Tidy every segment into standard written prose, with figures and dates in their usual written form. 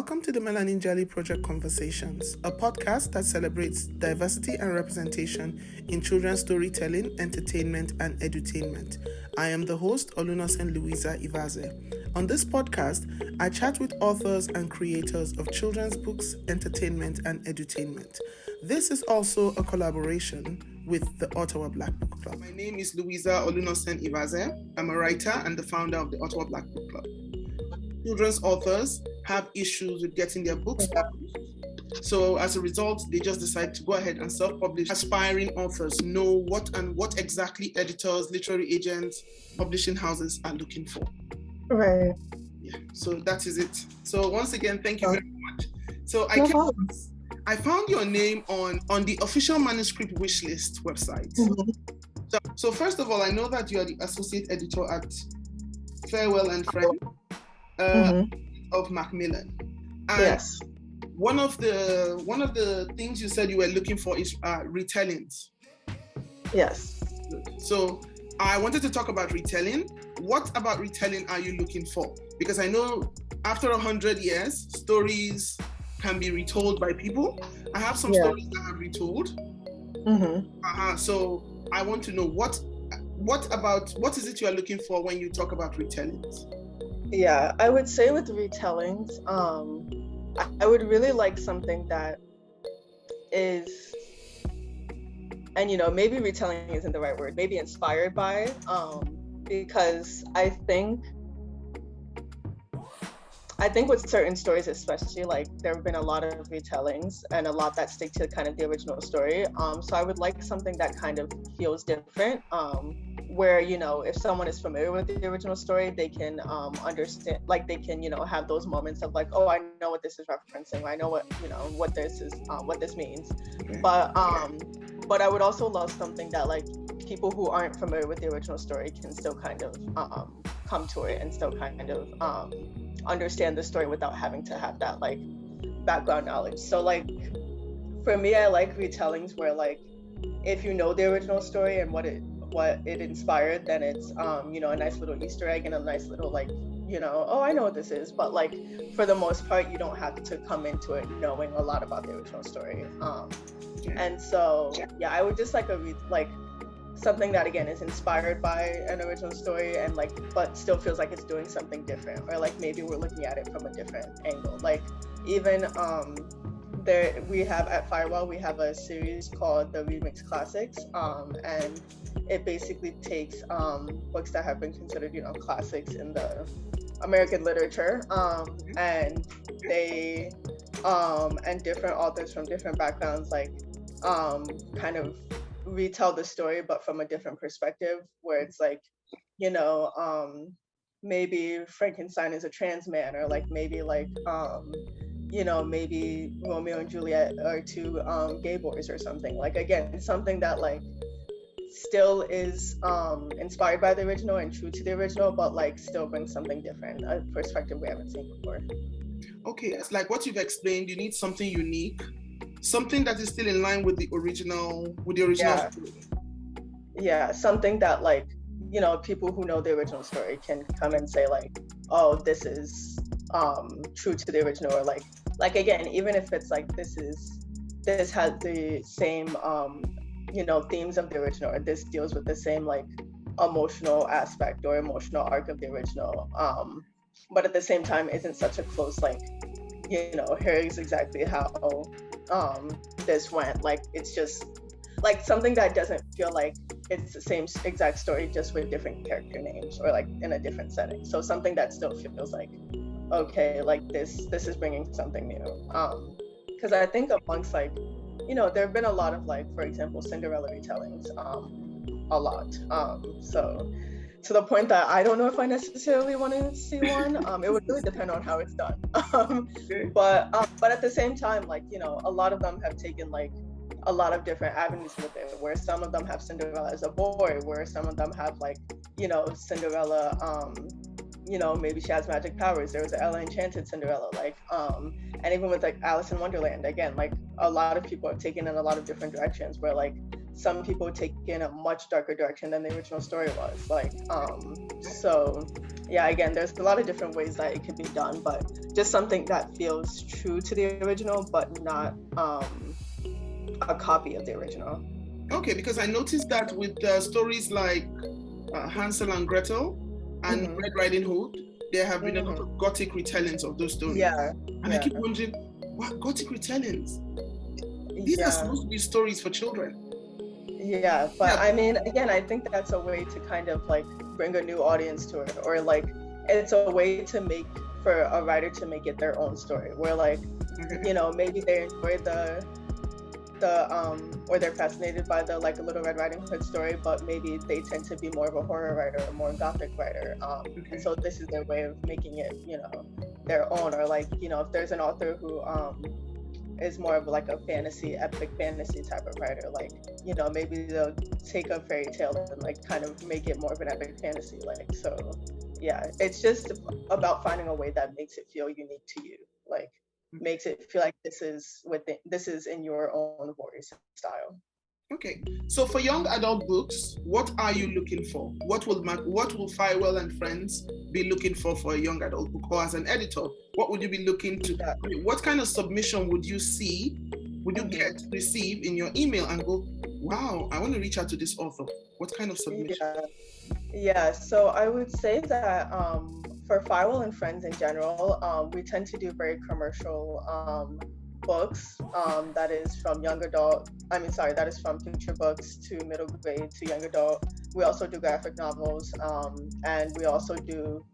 Welcome to the Melanin Jelly Project Conversations, a podcast that celebrates diversity and representation in children's storytelling, entertainment, and edutainment. I am the host, Olunosen Louisa Ivaze. On this podcast, I chat with authors and creators of children's books, entertainment, and edutainment. This is also a collaboration with the Ottawa Black Book Club. My name is Louisa Olunosen Ivaze. I'm a writer and the founder of the Ottawa Black Book Club. Children's authors have issues with getting their books published. So as a result, they just decide to go ahead and self-publish. Aspiring authors know what exactly editors, literary agents, publishing houses are looking for. Right. Yeah, so that is it. So once again, thank you very much. So I found your name on the official manuscript Wishlist website. Mm-hmm. So first of all, I know that you are the associate editor at Feiwel and Friends of Macmillan. And yes. One of the things you said you were looking for is retellings. Yes. So I wanted to talk about retelling. What about retelling are you looking for? Because I know after 100 years, stories can be retold by people. I have some stories that have retold. Mm-hmm. So I want to know what is it you are looking for when you talk about retellings? Yeah, I would say with retellings, I would really like something that is, and maybe retelling isn't the right word, maybe inspired by, because I think with certain stories especially, like there have been a lot of retellings and a lot that stick to kind of the original story. So I would like something that kind of feels different, where, if someone is familiar with the original story, they can understand, like they can, have those moments of like, oh, I know what this is referencing. I know what this is, what this means. Okay. But I would also love something that like people who aren't familiar with the original story can still kind of come to it and still kind of understand the story without having to have that like background knowledge. So like for me, I like retellings where like if you know the original story and what it inspired, then it's a nice little Easter egg and a nice little like oh, I know what this is. But like for the most part, you don't have to come into it knowing a lot about the original story. And so I would just like something that again is inspired by an original story and like but still feels like it's doing something different, or like maybe we're looking at it from a different angle. Like even we have at Feiwel, we have a series called the Remix Classics, and it basically takes books that have been considered classics in the American literature, and they and different authors from different backgrounds like kind of retell the story but from a different perspective, where it's like maybe Frankenstein is a trans man, or like maybe like maybe Romeo and Juliet are two gay boys or something. Like again, something that like still is inspired by the original and true to the original, but like still brings something different, a perspective we haven't seen before. Okay, it's like what you've explained, you need something unique, something that is still in line with the original story. Yeah, something that like people who know the original story can come and say like, oh, this is true to the original, or like again, even if it's like this has the same themes of the original, or this deals with the same like emotional aspect or emotional arc of the original, but at the same time isn't such a close like here's exactly how this went. Like it's just like something that doesn't feel like it's the same exact story, just with different character names or like in a different setting. So something that still feels like, okay, like this is bringing something new. Because I think amongst like there have been a lot of like, for example, Cinderella retellings, a lot. So to the point that I don't know if I necessarily want to see one. It would really depend on how it's done. But at the same time, like a lot of them have taken like a lot of different avenues with it, where some of them have Cinderella as a boy, where some of them have like Cinderella maybe she has magic powers. There was an Ella Enchanted Cinderella, like and even with like Alice in Wonderland, again, like a lot of people have taken in a lot of different directions, where like some people take in a much darker direction than the original story was. Like so yeah, again, there's a lot of different ways that it could be done, but just something that feels true to the original, but not a copy of the original. Okay, because I noticed that with stories like Hansel and Gretel and Red Riding Hood, there have been a lot of Gothic retellings of those stories. Yeah. And I keep wondering, what Gothic retellings? These are supposed to be stories for children. Yeah, but I mean, again, I think that's a way to kind of like bring a new audience to it, or like it's a way to make for a writer to make it their own story, where like, you know, maybe they enjoy the or they're fascinated by the like a Little Red Riding Hood story, but maybe they tend to be more of a horror writer or more gothic writer. And so this is their way of making it, you know, their own. Or like, you know, if there's an author who is more of like a fantasy, epic fantasy type of writer, like, you know, maybe they'll take a fairy tale and like kind of make it more of an epic fantasy. Like, so yeah, it's just about finding a way that makes it feel unique to you, like makes it feel like this is in your own voice style. Okay, so for young adult books, what are you looking for? What will Feiwel and Friends be looking for a young adult book? Or as an editor, what would you be looking to? I mean, what kind of submission would you receive in your email and go, wow, I want to reach out to this author? What kind of submission? Yeah, so I would say that for Feiwel and Friends in general, we tend to do very commercial books. That is from that is from picture books to middle grade to young adult. We also do graphic novels, and we also do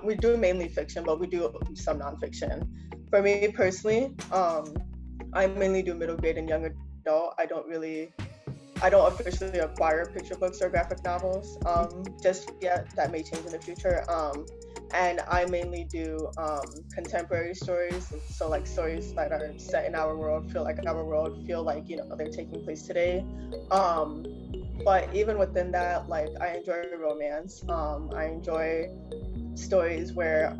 we do mainly fiction, but we do some nonfiction. For me personally, I mainly do middle grade and young adult. I don't officially acquire picture books or graphic novels just yet. That may change in the future. And I mainly do contemporary stories, so like stories that are set in our world, feel like, you know, they're taking place today. But even within that, like, I enjoy romance. I enjoy stories where,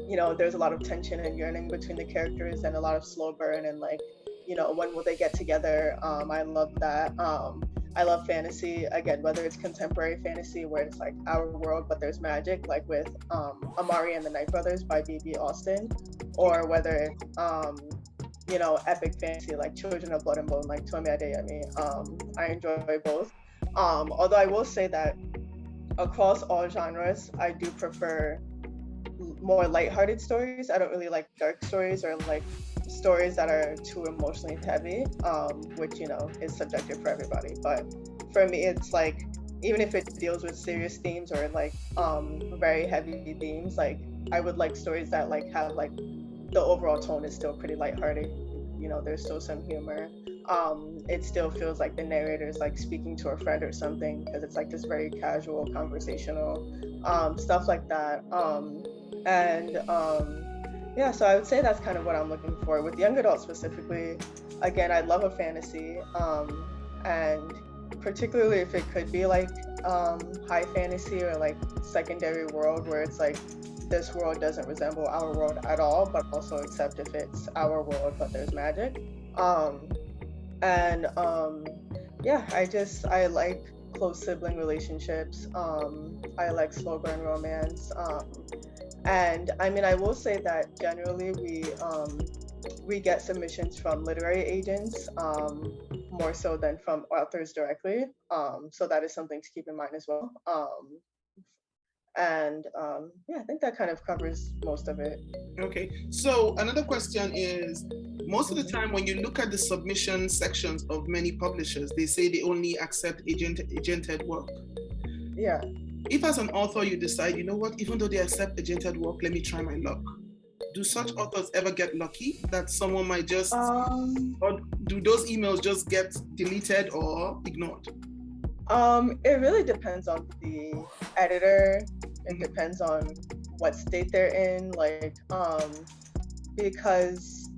you know, there's a lot of tension and yearning between the characters and a lot of slow burn and like, you know, when will they get together? I love that. I love fantasy, again, whether it's contemporary fantasy where it's like our world, but there's magic, like with Amari and the Night Brothers by B.B. Austin, or whether it's, you know, epic fantasy like Children of Blood and Bone, like Tomi Adeyemi. I enjoy both. Although I will say that across all genres, I do prefer more lighthearted stories. I don't really like dark stories or like stories that are too emotionally heavy, which, you know, is subjective for everybody. But for me, it's like, even if it deals with serious themes or like very heavy themes, like I would like stories that like have like the overall tone is still pretty lighthearted. You know, there's still some humor. It still feels like the narrator is like speaking to a friend or something, because it's like this very casual, conversational stuff like that. Yeah, so I would say that's kind of what I'm looking for. With young adults specifically, again, I love a fantasy, and particularly if it could be like high fantasy or like secondary world where it's like this world doesn't resemble our world at all, but also except if it's our world but there's magic. Yeah, I like close sibling relationships. I like slow burn romance. And I mean, I will say that generally we get submissions from literary agents more so than from authors directly. So that is something to keep in mind as well. Yeah, I think that kind of covers most of it. Okay, so another question is, most of the time when you look at the submission sections of many publishers, they say they only accept agented work. Yeah. If as an author you decide, you know what, even though they accept agented work, let me try my luck. Do such authors ever get lucky that someone might just, or do those emails just get deleted or ignored? It really depends on the editor. It depends on what state they're in, like, because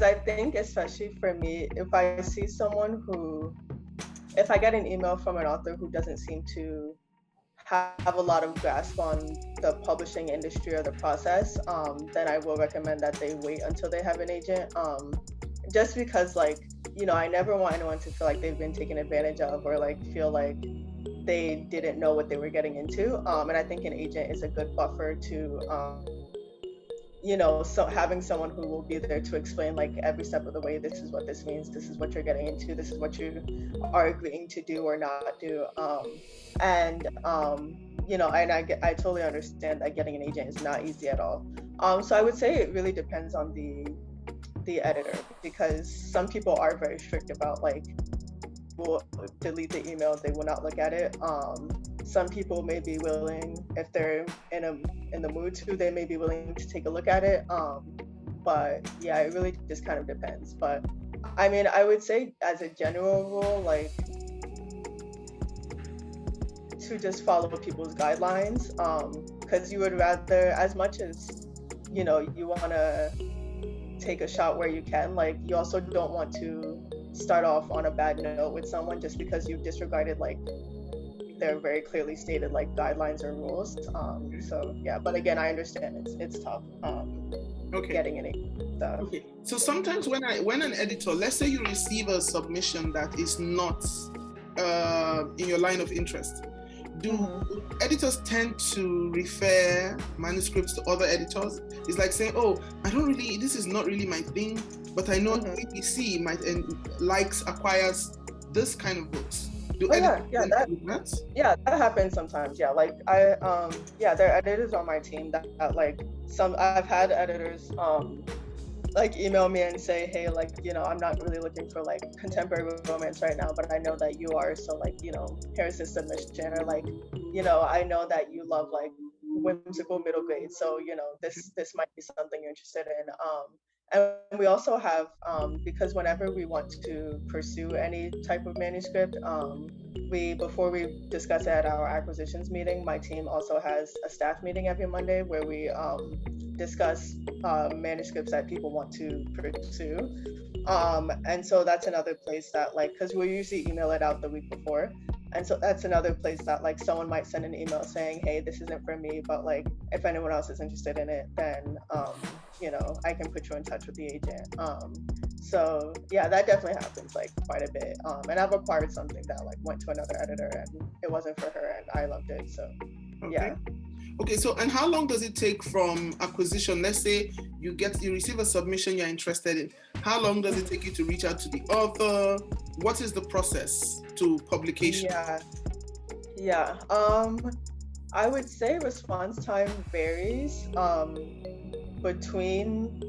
I think, especially for me, if I get an email from an author who doesn't seem to have a lot of grasp on the publishing industry or the process, then I will recommend that they wait until they have an agent. Just because, like, you know, I never want anyone to feel like they've been taken advantage of or like feel like they didn't know what they were getting into. And I think an agent is a good buffer to, so having someone who will be there to explain like every step of the way, this is what this means, this is what you're getting into, this is what you are agreeing to do or not do. And I totally understand that getting an agent is not easy at all. So I would say it really depends on the editor, because some people are very strict about like, will delete the email, they will not look at it. Some people may be willing, if they're in the mood to, they may be willing to take a look at it. But yeah, it really just kind of depends. But I mean, I would say as a general rule, like, to just follow people's guidelines, because you would rather, as much as you want to take a shot where you can, like, you also don't want to start off on a bad note with someone just because you've disregarded like their very clearly stated like guidelines or rules. So yeah, but again, I understand it's tough getting any stuff. Okay, so sometimes when an editor, let's say you receive a submission that is not in your line of interest, do editors tend to refer manuscripts to other editors? It's like saying, oh, this is not really my thing, but I know ABC acquires this kind of books. That happens sometimes. Yeah, like there are editors on my team that like I've had editors like email me and say, hey, like, I'm not really looking for like contemporary romance right now, but I know that you are, so like, here's this submission, or like, I know that you love like whimsical middle grade, so this might be something you're interested in. And we also have, because whenever we want to pursue any type of manuscript, before we discuss it at our acquisitions meeting, my team also has a staff meeting every Monday where we discuss manuscripts that people want to pursue. And so that's another place that, like, because we usually email it out the week before. And so that's another place that like someone might send an email saying, hey, this isn't for me, but like if anyone else is interested in it, then I can put you in touch with the agent. So yeah, that definitely happens like quite a bit. And I've acquired something that like went to another editor and it wasn't for her and I loved it. So yeah. Okay, so and how long does it take from acquisition? Let's say you receive a submission you're interested in. How long does it take you to reach out to the author? What is the process to publication? Yeah. I would say response time varies between,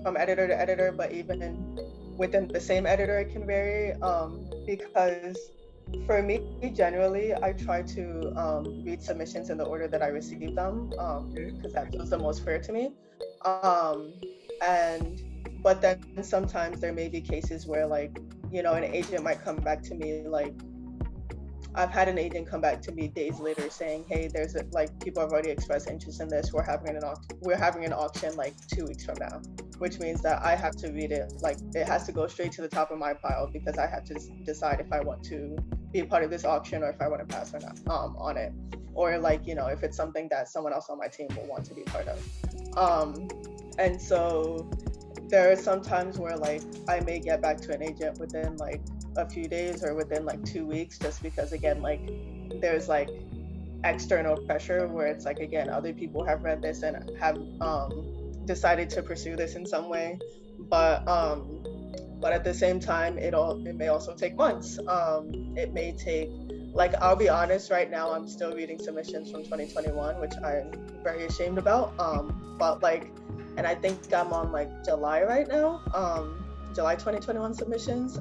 from editor to editor, but even within the same editor, it can vary because for me, generally, I try to read submissions in the order that I receive them, because that feels the most fair to me. But then sometimes there may be cases where, like, an agent might come back to me, like, I've had an agent come back to me days later saying, hey, people have already expressed interest in this. We're having an auction like 2 weeks from now, which means that I have to read it. Like, it has to go straight to the top of my pile because I have to decide if I want to be a part of this auction or if I want to pass or not on it. Or like, if it's something that someone else on my team will want to be part of. And so there are some times where like I may get back to an agent within like a few days or within like 2 weeks, just because again, like there's like external pressure where it's like, again, other people have read this and have decided to pursue this in some way, but at the same time it may also take months. It may take, like, I'll be honest, right now I'm still reading submissions from 2021, which I'm very ashamed about, but like, and I think I'm on like July right now, July 2021 submissions,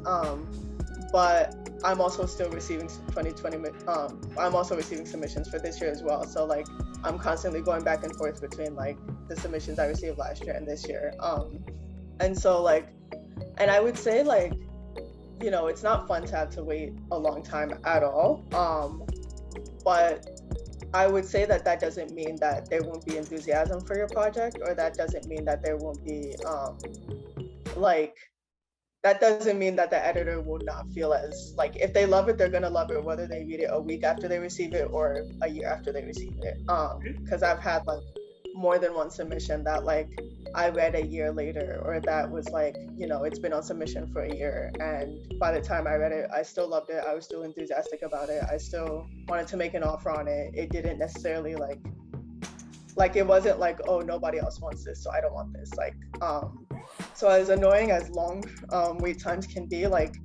but I'm also still receiving 2020. I'm also receiving submissions for this year as well. So like, I'm constantly going back and forth between like the submissions I received last year and this year. And so like, and I would say like, it's not fun to have to wait a long time at all. But I would say that doesn't mean that there won't be enthusiasm for your project, or that doesn't mean that there won't be that doesn't mean that the editor will not feel as like, if they love it, they're gonna love it whether they read it a week after they receive it or a year after they receive it. Because I've had like more than one submission that like I read a year later, or that was like, it's been on submission for a year, and by the time I read it, I still loved it. I was still enthusiastic about it. I still wanted to make an offer on it. It didn't necessarily like it wasn't like, oh, nobody else wants this, so I don't want this. So as annoying as long wait times can be, like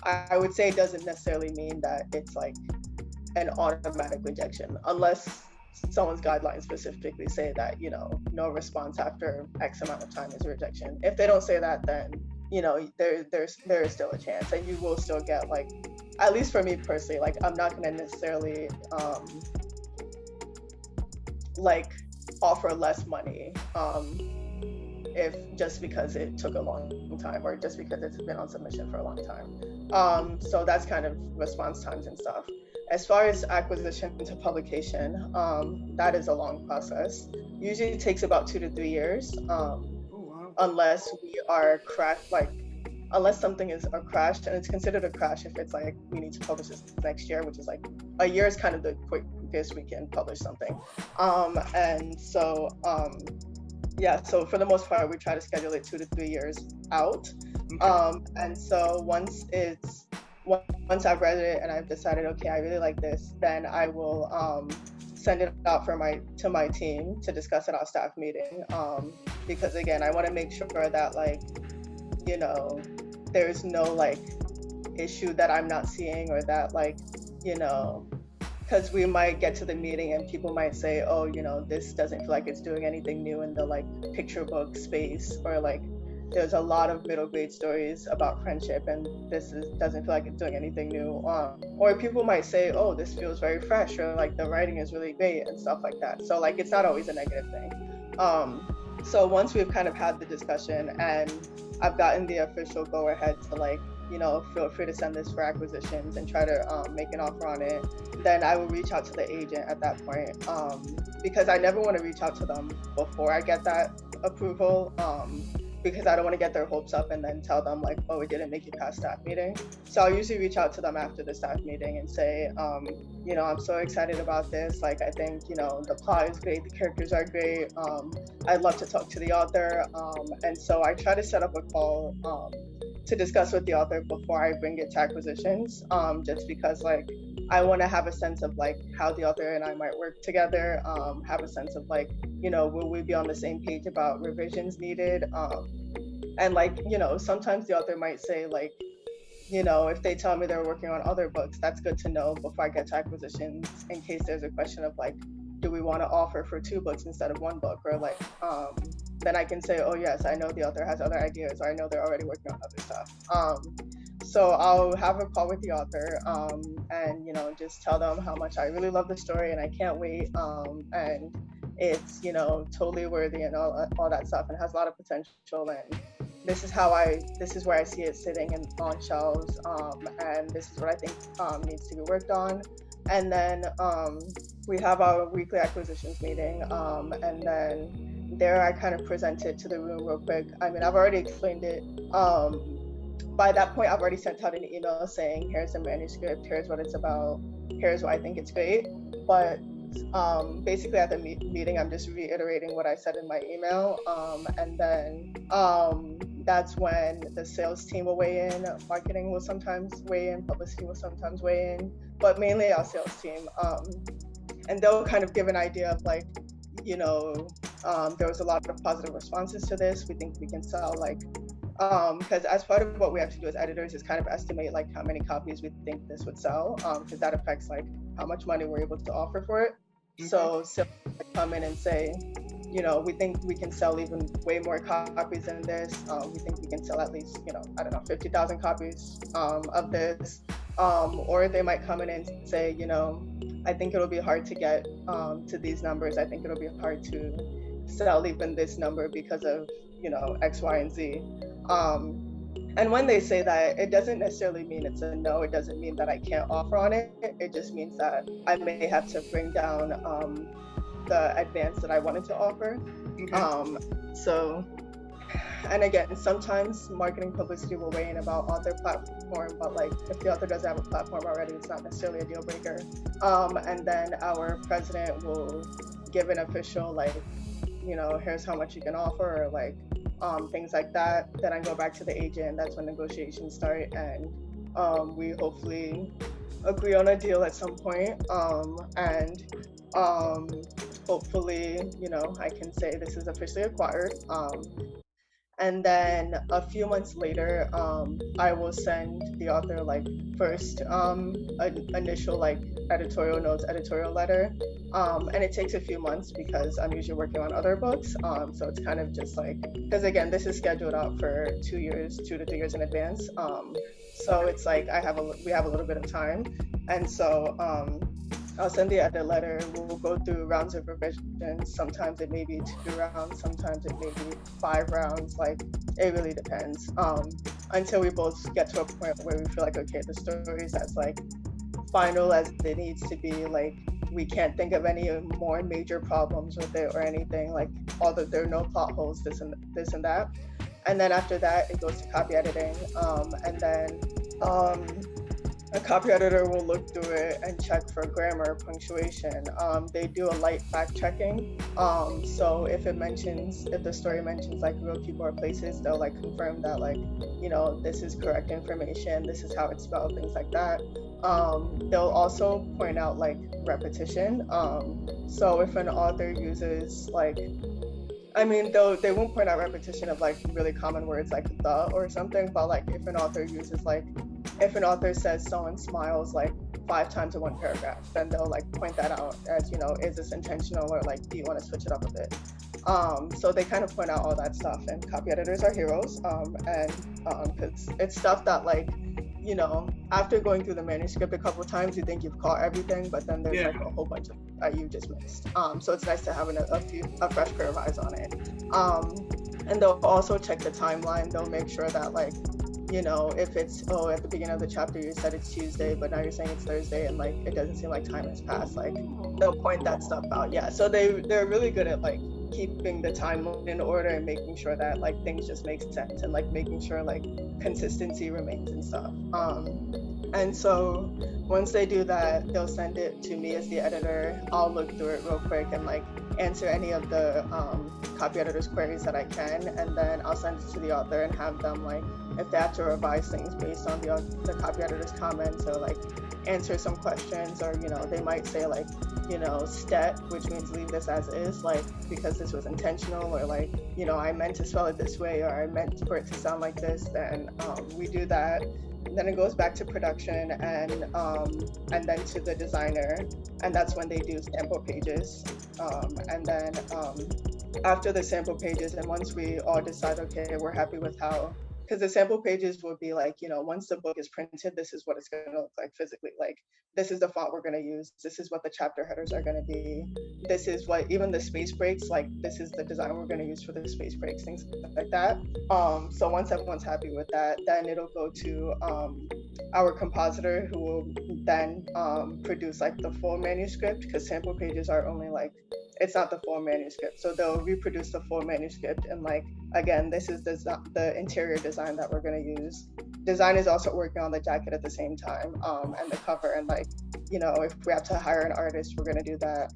I would say it doesn't necessarily mean that it's like an automatic rejection, unless someone's guidelines specifically say that, no response after X amount of time is a rejection. If they don't say that, then, there is still a chance, and you will still get, like, at least for me personally, like, I'm not going to necessarily like offer less money if just because it took a long time, or just because it's been on submission for a long time. So that's kind of response times and stuff. As far as acquisition to publication, that is a long process. Usually it takes about 2 to 3 years, unless we are unless something is a crash, and it's considered a crash if it's like we need to publish this next year, which is like a year is kind of the quickest we can publish something. And so so for the most part, we try to schedule it 2 to 3 years out. And so once I've read it and I've decided, okay, I really like this, then I will send it out to my team to discuss at our staff meeting. Because again, I want to make sure that, like, there's no like issue that I'm not seeing, or that, like, because we might get to the meeting and people might say, oh, this doesn't feel like it's doing anything new in the like picture book space, or like there's a lot of middle grade stories about friendship and doesn't feel like it's doing anything new. Or people might say, oh, this feels very fresh, or like the writing is really great and stuff like that. So like it's not always a negative thing. So once we've kind of had the discussion and I've gotten the official go ahead to, like, feel free to send this for acquisitions and try to make an offer on it, then I will reach out to the agent at that point, because I never want to reach out to them before I get that approval, because I don't want to get their hopes up and then tell them, like, oh, it didn't make it past staff meeting. So I'll usually reach out to them after the staff meeting and say, I'm so excited about this. Like, I think, the plot is great, the characters are great. I'd love to talk to the author. And so I try to set up a call to discuss with the author before I bring it to acquisitions, just because, like, I want to have a sense of, like, how the author and I might work together, have a sense of, like, will we be on the same page about revisions needed? And, like, sometimes the author might say, like, if they tell me they're working on other books, that's good to know before I get to acquisitions, in case there's a question of, like, do we want to offer for 2 books instead of 1 book? Or, like, then I can say, oh, yes, I know the author has other ideas, or I know they're already working on other stuff. So I'll have a call with the author, and, just tell them how much I really love the story and I can't wait. And it's, totally worthy and all that stuff, and has a lot of potential. And this is where I see it sitting on shelves. And this is what I think needs to be worked on. And then we have our weekly acquisitions meeting. And then there I kind of present it to the room real quick. I mean, I've already explained it. By that point, I've already sent out an email saying, here's the manuscript, here's what it's about, here's why I think it's great. But basically at the meeting, I'm just reiterating what I said in my email. And then that's when the sales team will weigh in, marketing will sometimes weigh in, publicity will sometimes weigh in, but mainly our sales team. And they'll kind of give an idea of, like, there was a lot of positive responses to this. We think we can sell, like, because as part of what we have to do as editors is kind of estimate, like, how many copies we think this would sell, because that affects, like, how much money we're able to offer for it. Okay. So come in and say, we think we can sell even way more copies than this. We think we can sell at least, 50,000 copies of this. Or they might come in and say, I think it'll be hard to get to these numbers. I think it'll be hard to sell even this number because of, X, Y, and Z. And when they say that, it doesn't necessarily mean it's a no. It doesn't mean that I can't offer on it. It just means that I may have to bring down the advance that I wanted to offer. Okay. And again, sometimes marketing publicity will weigh in about author platform, but, like, if the author doesn't have a platform already, it's not necessarily a deal breaker. And then our president will give an official, like, here's how much you can offer, or like things like that. Then I go back to the agent. That's when negotiations start, and we hopefully agree on a deal at some point. And hopefully, I can say this is officially acquired. And then a few months later, I will send the author like first initial like editorial notes, editorial letter. And it takes a few months because I'm usually working on other books. So it's kind of just like, because again, this is scheduled out for 2 to 3 years in advance. So it's like we have a little bit of time. And so I'll send the edit letter. We'll go through rounds of revisions. Sometimes it may be 2 rounds, sometimes it may be 5 rounds. Like, it really depends. Until we both get to a point where we feel like, okay, the story is as like final as it needs to be. Like, we can't think of any more major problems with it or anything. Like, there are no plot holes, this and that. And then after that, it goes to copy editing. And then a copy editor will look through it and check for grammar, punctuation. They do a light fact checking. So if the story mentions like real people or places, they'll like confirm that like, this is correct information, this is how it's spelled, things like that. They'll also point out like repetition. So if an author uses like, they won't point out repetition of like really common words like the or something, but like if an author says someone smiles like 5 times in one paragraph, then they'll like point that out as, is this intentional, or like, do you want to switch it up a bit? So they kind of point out all that stuff, and copy editors are heroes. And because it's stuff that like, after going through the manuscript a couple of times, you think you've caught everything, but then there's like a whole bunch of that you just missed. So it's nice to have a fresh pair of eyes on it. And they'll also check the timeline. They'll make sure that like, if it's, at the beginning of the chapter you said it's Tuesday, but now you're saying it's Thursday, and like it doesn't seem like time has passed, like they'll point that stuff out. Yeah, so they're really good at like keeping the timeline in order and making sure that like things just make sense, and like making sure like consistency remains and stuff. And so once they do that, they'll send it to me as the editor. I'll look through it real quick and like answer any of the copy editor's queries that I can, and then I'll send it to the author and have them like, if they have to revise things based on the copy editor's comments, or like answer some questions, or they might say like, stet, which means leave this as is, like because this was intentional, or like, I meant to spell it this way, or I meant for it to sound like this. Then we do that. And then it goes back to production, and then to the designer, and that's when they do sample pages. And then after the sample pages, and once we all decide, okay, we're happy with how, because the sample pages will be like, once the book is printed, this is what it's going to look like physically. Like, this is the font we're going to use. This is what the chapter headers are going to be. This is what, even the space breaks, like this is the design we're going to use for the space breaks, things like that. So once everyone's happy with that, then it'll go to our compositor, who will then produce like the full manuscript, because sample pages are only like, it's not the full manuscript. So they'll reproduce the full manuscript, and like, again, this is the interior design that we're going to use. Design is also working on the jacket at the same time, and the cover, and like, if we have to hire an artist, we're going to do that,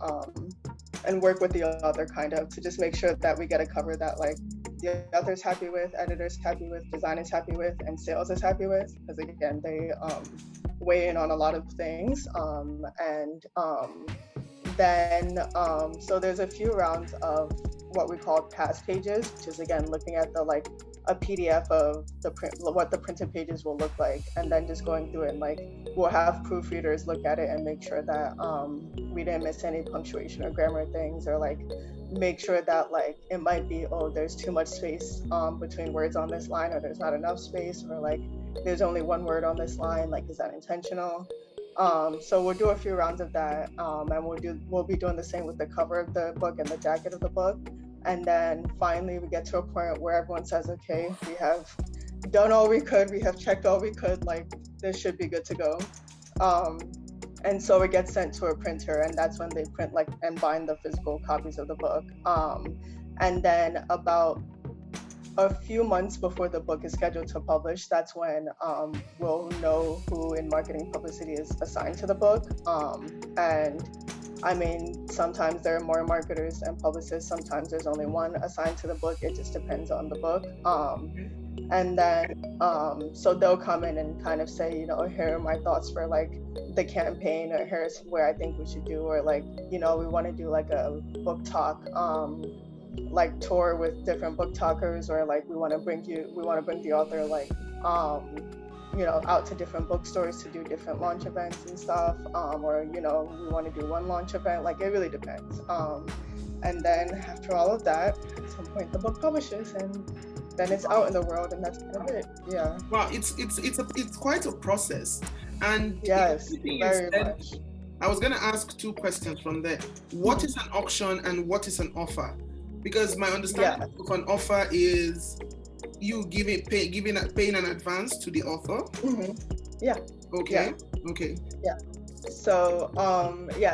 and work with the author kind of to just make sure that we get a cover that like the author's happy with, editor's happy with, design is happy with, and sales is happy with, because again, they weigh in on a lot of things. Then so there's a few rounds of what we call past pages, which is again looking at a PDF of what the printed pages will look like, and then just going through it, and like we'll have proofreaders look at it and make sure that we didn't miss any punctuation or grammar things, or like make sure that like it might be, there's too much space between words on this line, or there's not enough space, or like there's only one word on this line, like is that intentional? So we'll do a few rounds of that, and we'll be doing the same with the cover of the book and the jacket of the book. And then finally we get to a point where everyone says, okay, we have done all we could, we have checked all we could, like this should be good to go. And so it gets sent to a printer, and that's when they print and bind the physical copies of the book. And then about a few months before the book is scheduled to publish, that's when we'll know who in marketing publicity is assigned to the book. And I mean, sometimes there are more marketers and publicists. Sometimes there's only one assigned to the book. It just depends on the book. And then, so they'll come in and kind of say, you know, here are my thoughts for like the campaign, or here's where I think we should do, or like, you know, we want to do like a book talk, like tour with different book talkers, or like we want to bring the author like, you know, out to different bookstores to do different launch events and stuff, or, you know, we want to do one launch event. Like, it really depends. And then after all of that, at some point the book publishes, and then it's out in the world, and that's kind of it. Yeah. Wow, it's quite a process. And yes, very much. I was going to ask two questions from there. What is an auction and what is an offer? Because my understanding of an offer is you paying an advance to the author. Yeah. Okay. Yeah. Okay. Yeah. So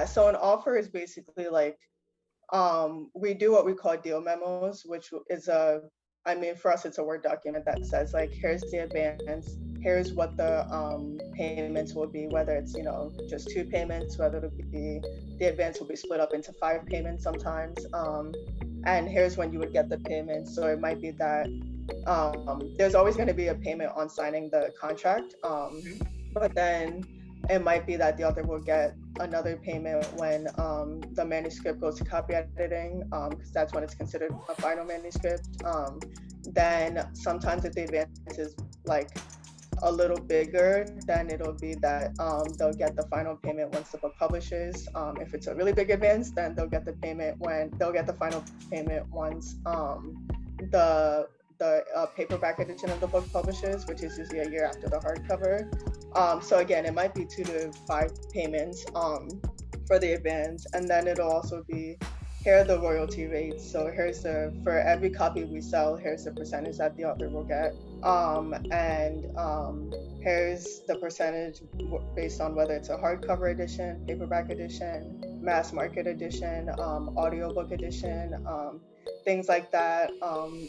so an offer is basically like, we do what we call deal memos, which is for us, it's a Word document that says like, here's the advance, here's what the payments will be, whether it's, you know, just 2 payments, whether the advance will be split up into 5 payments sometimes, and here's when you would get the payments. So it might be that there's always going to be a payment on signing the contract, but then it might be that the author will get another payment when the manuscript goes to copy editing, because that's when it's considered a final manuscript. Then sometimes if the advance is like a little bigger, then it'll be that they'll get the final payment once the book publishes. If it's a really big advance, then they'll get the final payment once the paperback edition of the book publishes, which is usually a year after the hardcover. So again, it might be 2 to 5 payments for the advance, and then it'll also be, here are the royalty rates. So for every copy we sell, here's the percentage that the author will get, and here's the percentage based on whether it's a hardcover edition, paperback edition, mass market edition, audiobook edition, things like that.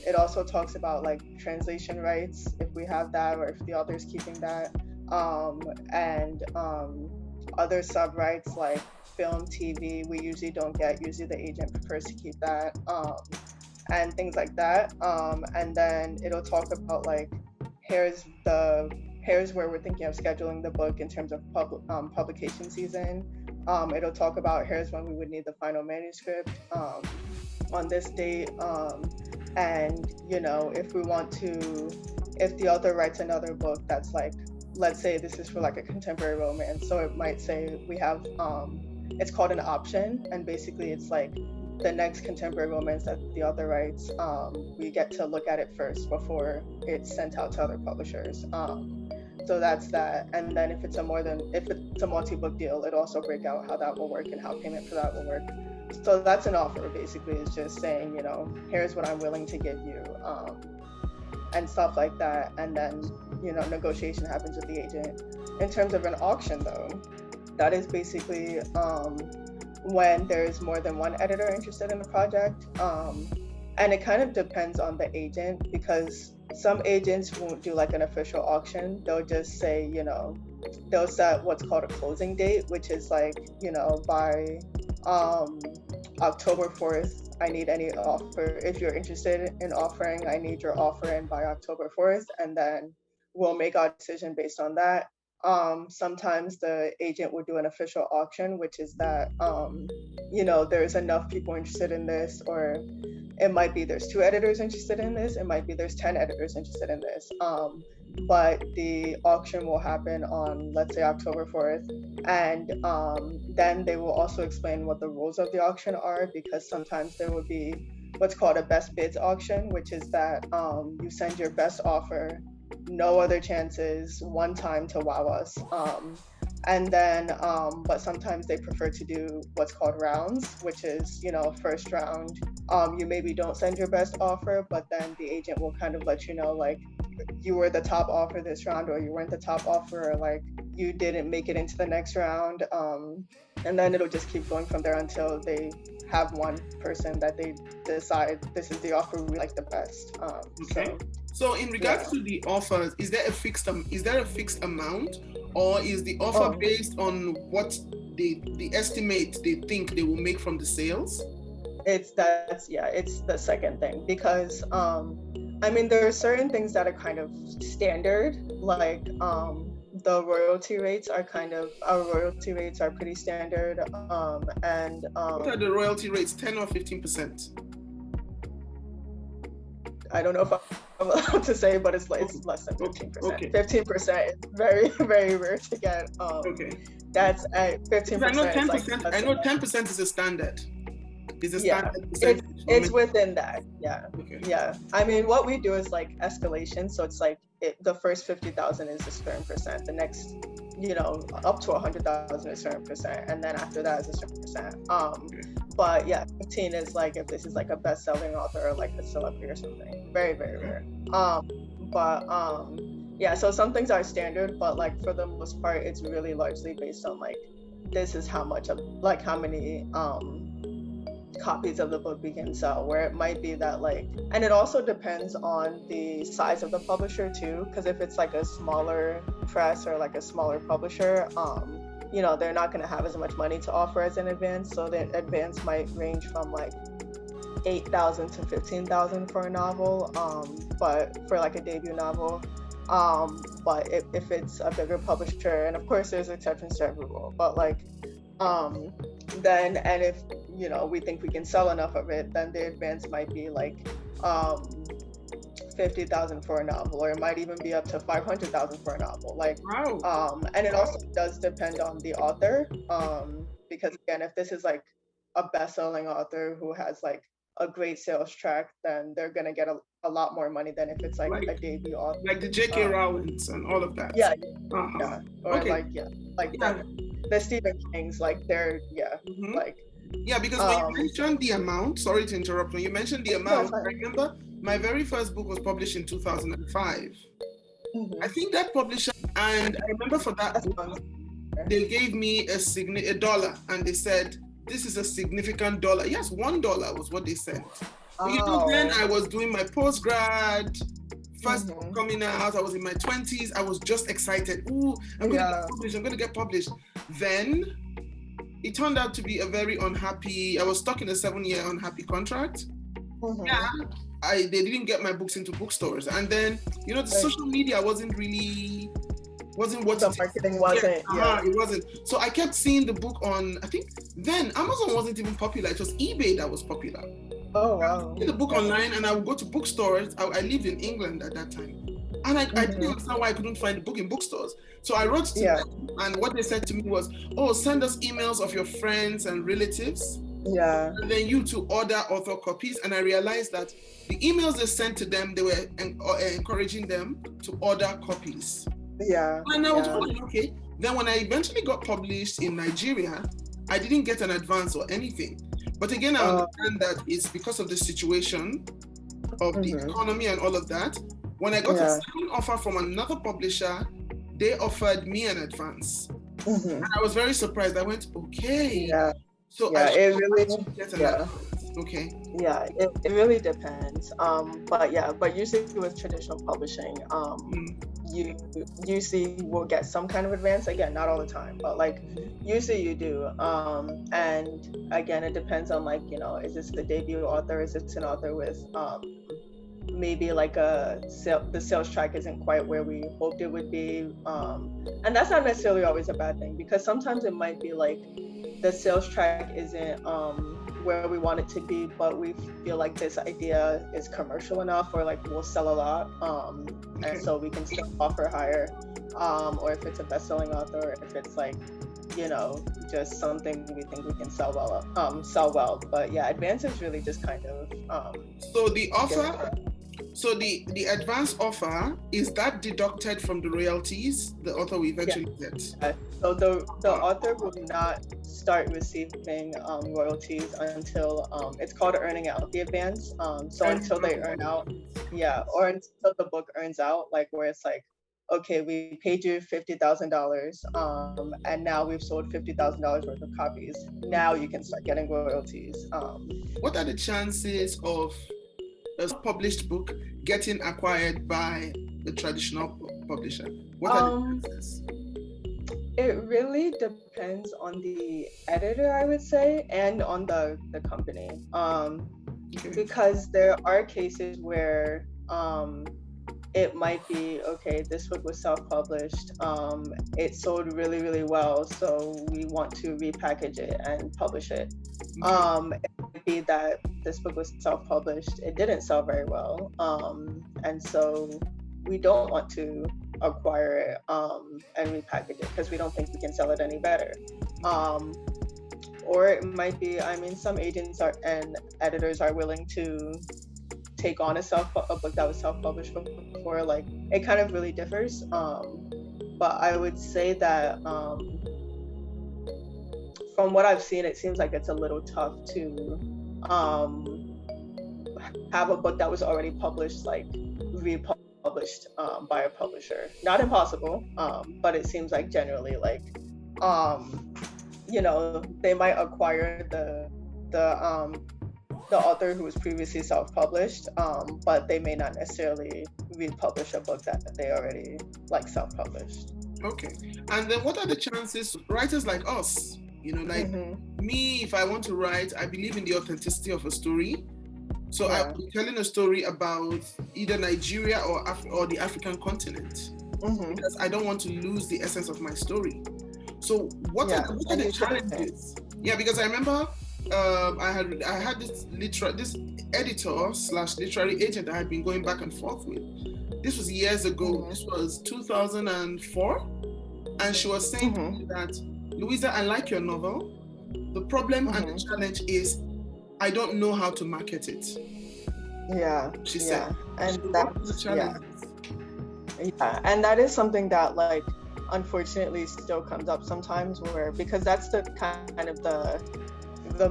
It also talks about like translation rights, if we have that, or if the author's keeping that, and other sub rights like film, TV, we usually don't get. Usually the agent prefers to keep that, and things like that. And then it'll talk about like, here's where we're thinking of scheduling the book in terms of publication season. It'll talk about, here's when we would need the final manuscript on this date, and, you know, if the author writes another book that's like, let's say this is for like a contemporary romance, so it might say we have it's called an option, and basically it's like the next contemporary romance that the author writes, we get to look at it first before it's sent out to other publishers. So that's that. And then if it's a multi-book deal, it also break out how that will work and how payment for that will work. So that's an offer, basically. It's just saying, you know, here's what I'm willing to give you, and stuff like that. And then, you know, negotiation happens with the agent. In terms of an auction, though, that is basically when there's more than one editor interested in the project. And it kind of depends on the agent, because some agents won't do like an official auction. They'll just say, you know, they'll set what's called a closing date, which is like, you know, by October 4th, I need any offer. If you're interested in offering, I need your offer in by October 4th, and then we'll make our decision based on that. Sometimes the agent will do an official auction, which is that, you know, there's enough people interested in this, or it might be there's 2 editors interested in this, it might be there's 10 editors interested in this. But the auction will happen on, let's say, October 4th. And then they will also explain what the rules of the auction are, because sometimes there will be what's called a best bids auction, which is that you send your best offer, no other chances, one time to wow us. And then, but sometimes they prefer to do what's called rounds, which is, you know, first round, you maybe don't send your best offer, but then the agent will kind of let you know, like, you were the top offer this round, or you weren't the top offer, or like you didn't make it into the next round. And then it'll just keep going from there until they have one person that they decide this is the offer we like the best. Okay. So in regards to the offers, is there a fixed amount, or is the offer based on what the estimate they think they will make from the sales? It's the second thing, because I mean, there are certain things that are kind of standard, like the royalty rates are our royalty rates are pretty standard, and what are the royalty rates? 10 or 15%? I don't know if I'm allowed to say, but it's less than 15%. Okay. 15% is very, very rare to get. That's at 15%. I know 10%. I know 10% is a standard. It's within that. Yeah. Okay. Yeah. I mean, what we do is like escalation. So it's like the first 50,000 is a certain percent. The next, up to 100,000 is a certain percent, and then after that is a certain percent. But yeah, 15 is like if this is like a best-selling author or like a celebrity or something. Very, very rare. Yeah. So some things are standard, but like for the most part, it's really largely based on like this is how many copies of the book we can sell, where it might be that like, and it also depends on the size of the publisher too, because if it's like a smaller press or like a smaller publisher, they're not going to have as much money to offer as an advance, so the advance might range from like 8,000 to 15,000 for a novel, but for like a debut novel. But if it's a bigger publisher, and of course there's exceptions to every rule, but like then, and if we think we can sell enough of it, then the advance might be like 50,000 for a novel, or it might even be up to 500,000 for a novel. Like, wow. And it also does depend on the author, because again, if this is like a best-selling author who has like a great sales track, then they're gonna get a lot more money than if it's like a debut author, like the J.K. Rowling's and all of that. Yeah. Or okay. The Stephen King's, like they're like. Yeah, because when you mentioned the amount, sorry to interrupt, when you mentioned the amount, I remember my very first book was published in 2005. I think that publisher, and I remember for that book, they gave me a dollar, and they said, this is a significant dollar. Yes, $1 was what they said. But then I was doing my postgrad, first book coming out, I was in my 20s, I was just excited. Ooh, I'm gonna get published. Then it turned out to be a very unhappy, I was stuck in a 7-year unhappy contract. Yeah, they didn't get my books into bookstores. And then, the social media wasn't what the marketing wasn't. It wasn't. So I kept seeing the book on, I think then Amazon wasn't even popular, it was eBay that was popular. Oh, wow. I see the book online, and I would go to bookstores. I lived in England at that time. And I didn't understand why I couldn't find the book in bookstores. So I wrote to them, and what they said to me was, send us emails of your friends and relatives. Yeah. And then you to order author copies. And I realized that the emails they sent to them, they were encouraging them to order copies. Yeah. And I was okay. Then when I eventually got published in Nigeria, I didn't get an advance or anything. But again, I understand that it's because of the situation of the economy and all of that. When I got a second offer from another publisher, they offered me an advance. And I was very surprised. I went, okay. Yeah. So I really get an advance. Okay. Yeah, it really depends. But usually with traditional publishing, you usually will get some kind of advance. Again, not all the time, but like usually you do. And again, it depends on like, is this the debut author? Is this an author with maybe like the sales track isn't quite where we hoped it would be. And that's not necessarily always a bad thing, because sometimes it might be like the sales track isn't where we want it to be, but we feel like this idea is commercial enough, or like we'll sell a lot, and so we can still offer higher, or if it's a best-selling author, or if it's like just something we think we can sell well. But yeah, advance is really just kind of so the offer. So the advance offer, is that deducted from the royalties the author will eventually get? So the author will not start receiving royalties until it's called earning out the advance. So until they earn out, or until the book earns out, like where it's like, okay, we paid you $50,000, and now we've sold $50,000 worth of copies. Now you can start getting royalties. What are the chances of a published book getting acquired by the traditional publisher? What are the chances? It really depends on the editor, I would say, and on the company. Because there are cases where it might be, okay, this book was self-published, it sold really, really well, so we want to repackage it and publish it. It might be that this book was self-published, it didn't sell very well, and so we don't want to acquire it and repackage it because we don't think we can sell it any better. Or it might be, I mean, some agents and editors are willing to take on a book that was self-published before. Like, it kind of really differs. But I would say that from what I've seen, it seems like it's a little tough to have a book that was already published, like, republished by a publisher. Not impossible, but it seems like generally, like, you know, they might acquire the author who was previously self-published, but they may not necessarily republish a book that they already, like, self-published. Okay. And then what are the chances writers like us, you know, like me, if I want to write, I believe in the authenticity of a story. So I'll be telling a story about either Nigeria or the African continent, because I don't want to lose the essence of my story. So what are the challenges? Yeah, because I remember I had this editor/literary agent I had been going back and forth with. This was years ago. This was 2004, and she was saying to me that, Louisa, I like your novel. The problem and the challenge is I don't know how to market it. Yeah, she said. And so that's the challenge. Yeah, and that is something that, like, unfortunately still comes up sometimes, where, because that's the kind of the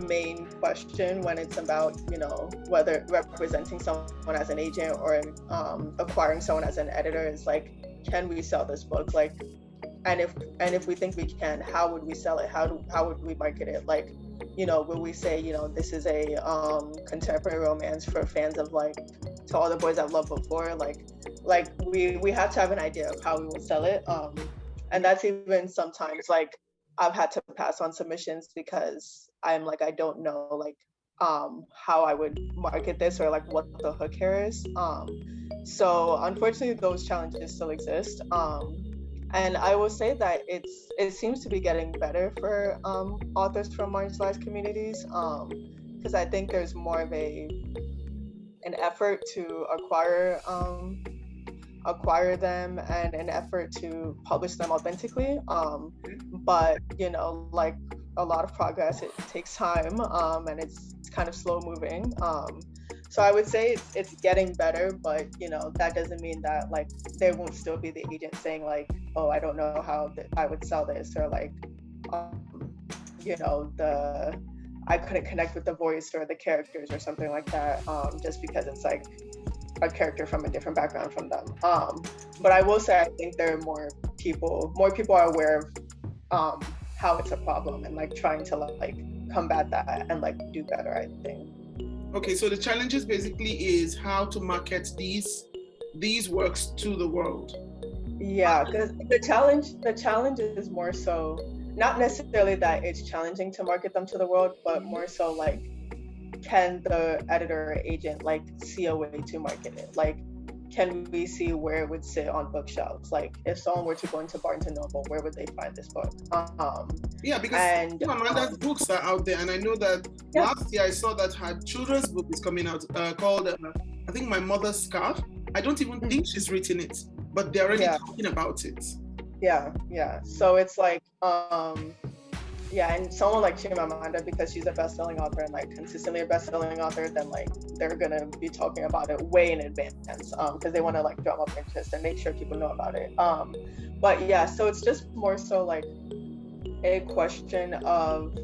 main question when it's about, you know, whether representing someone as an agent or acquiring someone as an editor, is like, can we sell this book? Like, and if we think we can, how would we sell it? How would we market it? Like, you know, will we say, you know, this is a contemporary romance for fans of, like, To All the Boys I've Loved Before? Like we have to have an idea of how we will sell it. And that's even sometimes, like, I've had to pass on submissions because I'm like, I don't know, like, how I would market this, or, like, what the hook here is. So unfortunately, those challenges still exist. And I will say that it seems to be getting better for authors from marginalized communities, because I think there's more of an effort to acquire them, and an effort to publish them authentically. But, you know, like a lot of progress, it takes time, and it's kind of slow moving. So I would say it's getting better, but, you know, that doesn't mean that, like, there won't still be the agent saying, like, oh, I don't know how I would sell this, or, like, you know, I couldn't connect with the voice or the characters or something like that, just because it's, like, a character from a different background from them. But I will say, I think there are more people are aware of how it's a problem, and, like, trying to, like, combat that and, like, do better, I think. Okay, so the challenges basically is how to market these works to the world. Yeah, because the challenge is more so not necessarily that it's challenging to market them to the world, but more so, like, can the editor or agent, like, see a way to market it? Like, can we see where it would sit on bookshelves? Like, if someone were to go into Barnes and Noble, where would they find this book? Yeah, because Amanda's books are out there, and I know that last year I saw that her children's book is coming out called I think My Mother's Scarf. I don't even think she's written it, but they're already talking about it. Yeah. So it's like, and someone like Chimamanda, because she's a best-selling author and, like, consistently a best-selling author, then, like, they're gonna be talking about it way in advance, because they want to, like, drum up interest and make sure people know about it. But yeah, so it's just more so, like, a question of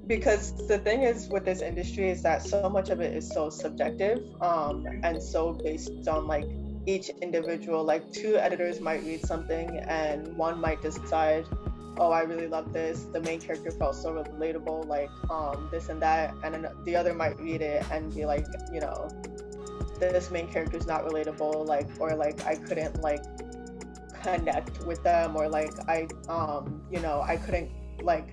because the thing is with this industry is that so much of it is so subjective, and so based on, like, each individual. Like, two editors might read something and one might decide, oh, I really love this, the main character felt so relatable, like, this and that, and then the other might read it and be like, you know, this main character is not relatable, like, or, like, I couldn't, like, connect with them, or like I couldn't, like,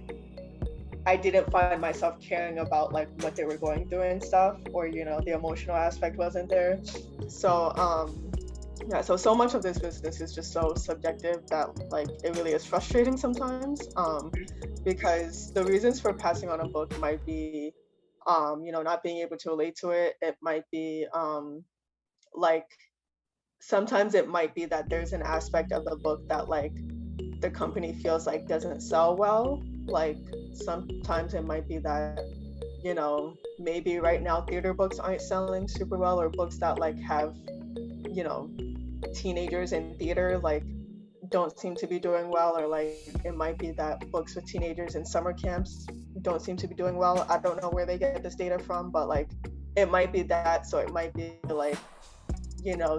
I didn't find myself caring about like what they were going through and stuff, or the emotional aspect wasn't there. So yeah, so much of this business is just so subjective that like it really is frustrating sometimes, because the reasons for passing on a book might be not being able to relate to it. It might be like sometimes it might be that there's an aspect of the book that like the company feels like doesn't sell well. Like sometimes it might be that maybe right now theater books aren't selling super well, or books that like have teenagers in theater like don't seem to be doing well, or like it might be that books with teenagers in summer camps don't seem to be doing well. I don't know where they get this data from, but like it might be that. So it might be like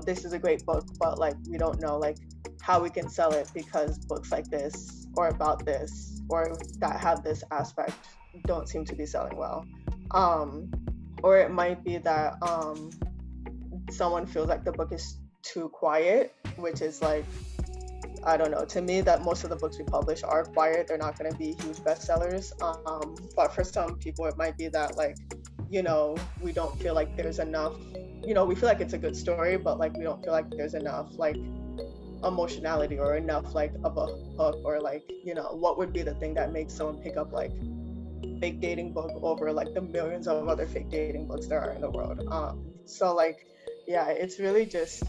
this is a great book, but like we don't know like how we can sell it because books like this or about this or that have this aspect don't seem to be selling well. Or it might be that someone feels like the book is too quiet, which is like, I don't know, to me that most of the books we publish are quiet. They're not going to be huge bestsellers. But for some people it might be that like, we don't feel like there's enough, we feel like it's a good story, but like we don't feel like there's enough like emotionality or enough like of a hook, or like what would be the thing that makes someone pick up like fake dating book over like the millions of other fake dating books there are in the world. So like yeah, it's really just,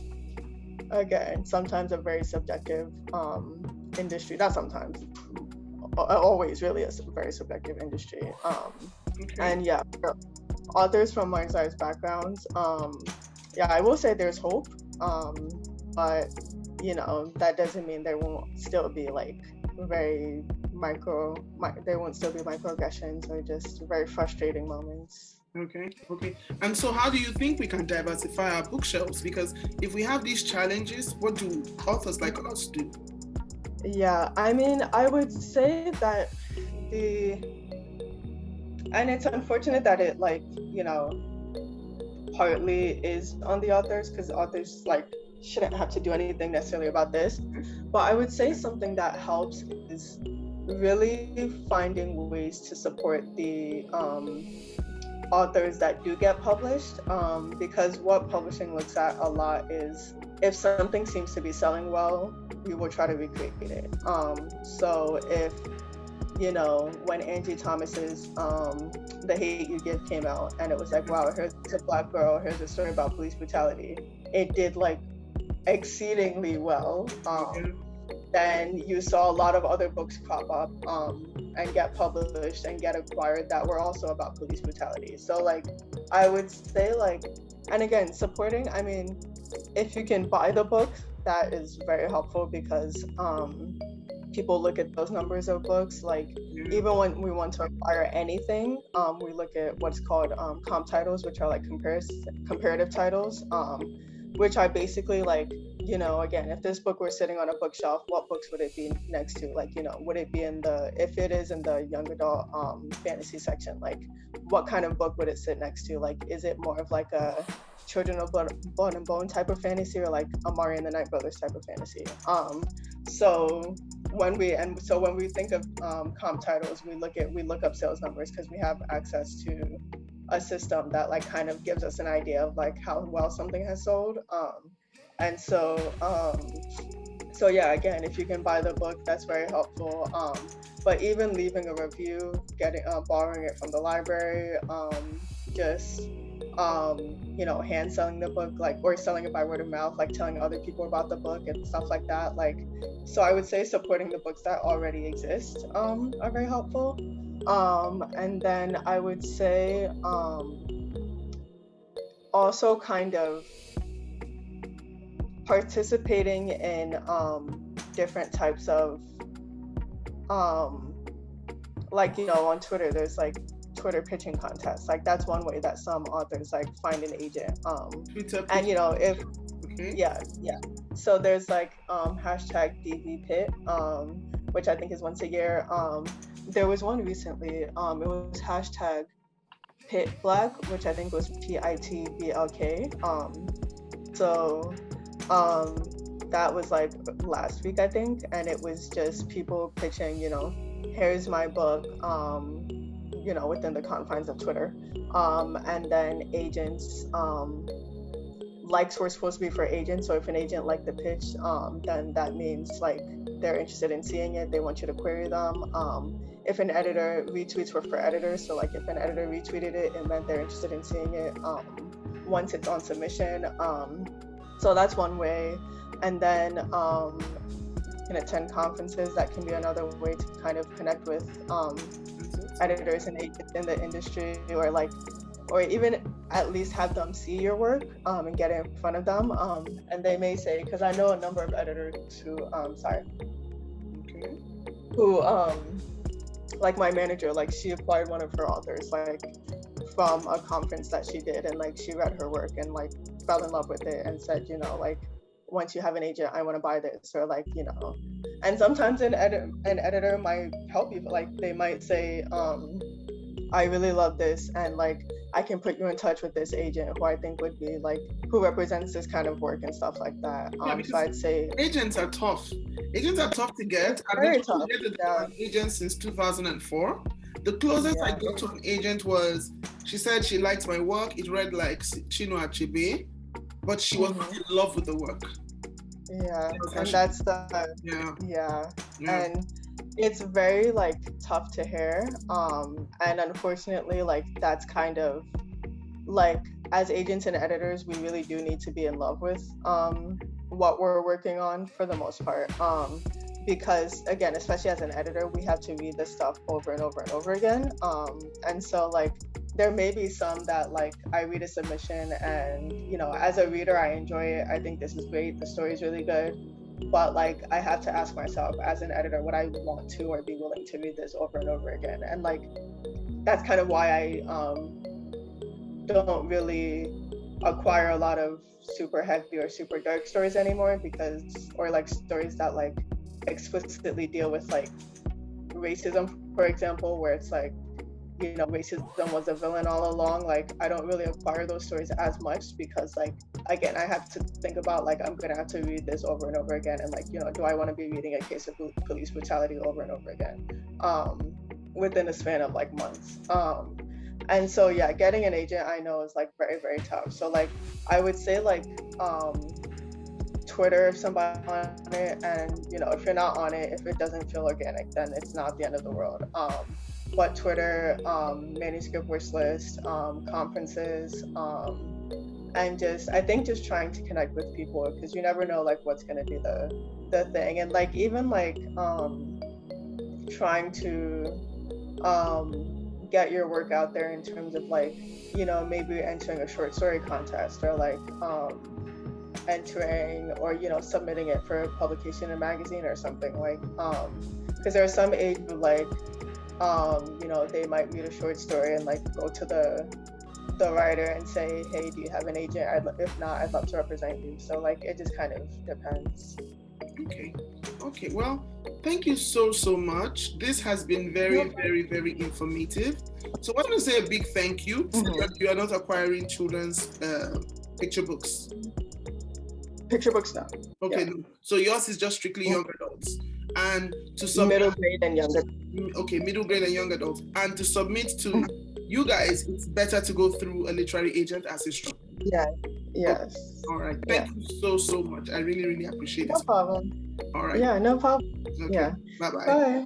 again, sometimes a very subjective industry. Not sometimes, always really a very subjective industry. And yeah, for authors from marginalized backgrounds, yeah, I will say there's hope, but that doesn't mean there won't still be like very there won't still be microaggressions or just very frustrating moments. Okay. And so how do you think we can diversify our bookshelves? Because if we have these challenges, what do authors like us do? Yeah, I mean, I would say that and it's unfortunate that it like, partly is on the authors, because authors like shouldn't have to do anything necessarily about this. But I would say something that helps is really finding ways to support the authors that do get published, because what publishing looks at a lot is if something seems to be selling well, we will try to recreate it. So if when Angie Thomas's The Hate You Give came out, and it was like, wow, here's a Black girl, here's a story about police brutality, it did like exceedingly well. Then you saw a lot of other books crop up and get published and get acquired that were also about police brutality. So like I would say like, and again, supporting, I mean, if you can buy the book, that is very helpful, because people look at those numbers of books. Like even when we want to acquire anything, we look at what's called comp titles, which are like comparative titles, which are basically like, again, if this book were sitting on a bookshelf, what books would it be next to? Like, would it be if it is in the young adult fantasy section, like what kind of book would it sit next to? Like, is it more of like a Children of Blood and Bone type of fantasy, or like Amari and the Night Brothers type of fantasy? So when we think of comp titles, we look up sales numbers, because we have access to a system that like kind of gives us an idea of like how well something has sold. And so yeah, again, if you can buy the book, that's very helpful. But even leaving a review, borrowing it from the library, just hand selling the book, like, or selling it by word of mouth, like telling other people about the book and stuff like that. Like, so I would say supporting the books that already exist are very helpful. And then I would say also kind of participating in different types of like, on Twitter, there's like Twitter pitching contests. Like that's one way that some authors like find an agent. And if yeah. So there's like hashtag DVPit, which I think is once a year. There was one recently, it was hashtag Pit Black, which I think was PITBLK. So that was like last week, I think, and it was just people pitching, here's my book, within the confines of Twitter, and then agents, likes were supposed to be for agents. So if an agent liked the pitch, then that means like they're interested in seeing it. They want you to query them. If an editor, retweets were for editors. So like if an editor retweeted it, it meant they're interested in seeing it once it's on submission. So that's one way. And then you can attend conferences. That can be another way to kind of connect with editors and agents in the industry, or even at least have them see your work and get it in front of them. And they may say, because I know a number of editors who, like my manager, like she acquired one of her authors, like from a conference that she did, and like she read her work and like fell in love with it and said, like, once you have an agent, I want to buy this, or like, and sometimes an editor might help you, like they might say, I really love this, and like I can put you in touch with this agent who I think would be like, who represents this kind of work and stuff like that. So I'd say agents are tough. Agents are tough to get. I've been trying to get an agent since 2004. The closest I got to an agent was, she said she liked my work. It read like Chinua Achebe, but she was not in love with the work. Yeah, and that's the and it's very like tough to hear, and unfortunately, like that's kind of like, as agents and editors, we really do need to be in love with what we're working on for the most part, because again, especially as an editor, we have to read this stuff over and over and over again, and so like there may be some that like I read a submission and as a reader I enjoy it, I think this is great, the story is really good, but like I have to ask myself as an editor, would I want to or be willing to read this over and over again? And like that's kind of why I don't really acquire a lot of super heavy or super dark stories anymore, or like stories that like explicitly deal with like racism, for example, where it's like racism was a villain all along. Like I don't really acquire those stories as much, because like again, I have to think about like I'm gonna have to read this over and over again, and like do I want to be reading a case of police brutality over and over again within a span of like months? And so getting an agent I know is like very, very tough. So like I would say like Twitter if somebody's on it, and if you're not on it, if it doesn't feel organic, then it's not the end of the world. But Twitter, manuscript Wishlist, conferences, and I think just trying to connect with people, because you never know like what's gonna be the thing, and like even like trying to get your work out there in terms of like maybe entering a short story contest, or like entering or submitting it for publication in a magazine or something, like because there are some agents who like they might read a short story and like go to the writer and say, hey, do you have an agent? If not, I'd love to represent you. So like it just kind of depends. Okay, well, thank you so much. This has been very, very, very informative. So I want to say a big thank you that you are not acquiring children's picture books. Picture books now. Okay, no. So yours is just strictly young adults. And to submit middle grade and younger. Okay, middle grade and young adults. And to submit to you guys, it's better to go through a literary agent as instructed. Yeah. Yes. Okay. All right. Thank you so much. I really, really appreciate it. No problem. All right. Yeah, no problem. Okay. Yeah. Bye-bye. Bye.